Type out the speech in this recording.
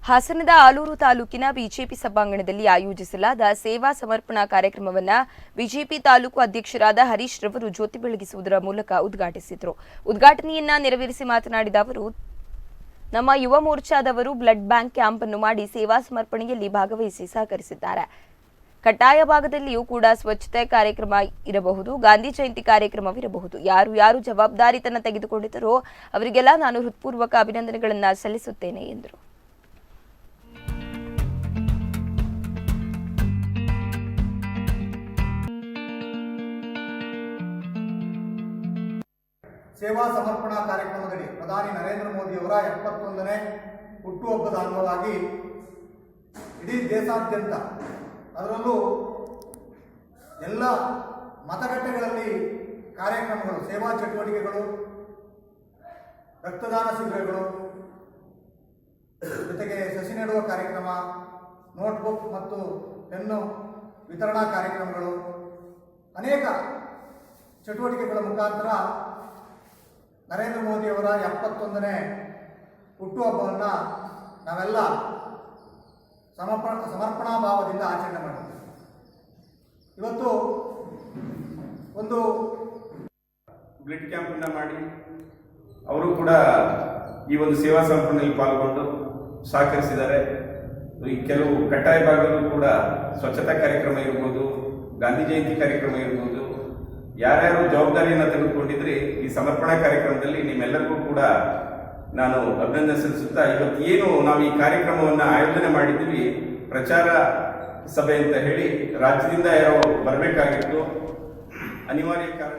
ಹಾಸನದ ಆಲೂರು ತಾಲೂಕಿನ ಬಿಜೆಪಿ ಸಭಾಂಗಣದಲ್ಲಿ ಆಯೋಜಿಸಲಾದ ಸೇವಾ ಸಮರ್ಪಣಾ ಕಾರ್ಯಕ್ರಮವನ್ನು ಬಿಜೆಪಿ ತಾಲೂಕು ಅಧ್ಯಕ್ಷರಾದ ಹರೀಶ್ ರವರು ಜ್ಯೋತಿ ಬೆಳಗಿಸುವುದರ ಮೂಲಕ ಉದ್ಘಾಟಿಸಿದರು. ಉದ್ಘಾಟನೆಯನ್ನ ನೆರವೇರಿಸಿ ಮಾತನಾಡಿದ ಅವರು, ನಮ್ಮ ಯುವ ಮೋರ್ಚಾದವರು ಬ್ಲಡ್ ಬ್ಯಾಂಕ್ ಕ್ಯಾಂಪ್ ಅನ್ನು ಮಾಡಿ ಸೇವಾ ಸಮರ್ಪಣೆಯಲ್ಲಿ ಭಾಗವಹಿಸಿ ಸಹಕರಿಸಿದ್ದಾರೆ. ಕಡ್ಡಾಯ ಭಾಗದಲ್ಲಿಯೂ ಕೂಡ ಸ್ವಚ್ಛತೆ ಕಾರ್ಯಕ್ರಮ ಇರಬಹುದು, ಗಾಂಧಿ ಜಯಂತಿ ಕಾರ್ಯಕ್ರಮವಿರಬಹುದು. ಯಾರು ಜವಾಬ್ದಾರಿತನ ತೆಗೆದುಕೊಂಡಿದ್ದರೋ ಅವರಿಗೆಲ್ಲ ನಾನು ಹೃತ್ಪೂರ್ವಕ ಅಭಿನಂದನೆಗಳನ್ನು ಸಲ್ಲಿಸುತ್ತೇನೆ ಎಂದರು. ಸೇವಾ ಸಮರ್ಪಣಾ ಕಾರ್ಯಕ್ರಮದಲ್ಲಿ ಪ್ರಧಾನಿ ನರೇಂದ್ರ ಮೋದಿಯವರ 71ನೇ ಹುಟ್ಟುಹಬ್ಬದ ಅಂಗವಾಗಿ ಇಡೀ ದೇಶಾದ್ಯಂತ, ಅದರಲ್ಲೂ ಎಲ್ಲ ಮತಗಟ್ಟೆಗಳಲ್ಲಿ ಕಾರ್ಯಕ್ರಮಗಳು, ಸೇವಾ ಚಟುವಟಿಕೆಗಳು, ರಕ್ತದಾನ ಶಿಬಿರಗಳು, ಜೊತೆಗೆ ಸಸಿ ನೆಡುವ ಕಾರ್ಯಕ್ರಮ, ನೋಟ್ಬುಕ್ ಮತ್ತು ಪೆನ್ನು ವಿತರಣಾ ಕಾರ್ಯಕ್ರಮಗಳು, ಅನೇಕ ಚಟುವಟಿಕೆಗಳ ಮುಖಾಂತರ ನರೇಂದ್ರ ಮೋದಿಯವರ 71ನೇ ಹುಟ್ಟುಹಬ್ಬವನ್ನು ನಾವೆಲ್ಲ ಸಮರ್ಪಣಾ ಭಾವದಿಂದ ಆಚರಣೆ ಮಾಡಿದ್ದೇವೆ. ಇವತ್ತು ಒಂದು ಬ್ಲಡ್ ಕ್ಯಾಂಪನ್ನು ಮಾಡಿ ಅವರು ಕೂಡ ಈ ಒಂದು ಸೇವಾ ಸಮರ್ಪಣೆಯಲ್ಲಿ ಪಾಲ್ಗೊಂಡು ಸಹಕರಿಸಿದ್ದಾರೆ. ಈ ಕೆಲವು ಕಡ್ಡಾಯ ಭಾಗದಲ್ಲೂ ಕೂಡ ಸ್ವಚ್ಛತಾ ಕಾರ್ಯಕ್ರಮ ಇರ್ಬೋದು, ಗಾಂಧಿ ಜಯಂತಿ ಕಾರ್ಯಕ್ರಮ ಇರ್ಬೋದು, ಯಾರ್ಯಾರು ಜವಾಬ್ದಾರಿಯನ್ನು ತೆಗೆದುಕೊಂಡಿದ್ರೆ ಈ ಸಮರ್ಪಣಾ ಕಾರ್ಯಕ್ರಮದಲ್ಲಿ ನಿಮ್ಮೆಲ್ಲರಿಗೂ ಕೂಡ ನಾನು ಅಭಿನಂದನೆ ಸಲ್ಲಿಸುತ್ತಾ, ಇವತ್ತು ಏನು ನಾವು ಈ ಕಾರ್ಯಕ್ರಮವನ್ನು ಆಯೋಜನೆ ಮಾಡಿದ್ವಿ, ಪ್ರಚಾರ ಸಭೆ ಅಂತ ಹೇಳಿ ರಾಜ್ಯದಿಂದ ಯಾರೋ ಬರಬೇಕಾಗಿತ್ತು, ಅನಿವಾರ್ಯ ಕಾರಣ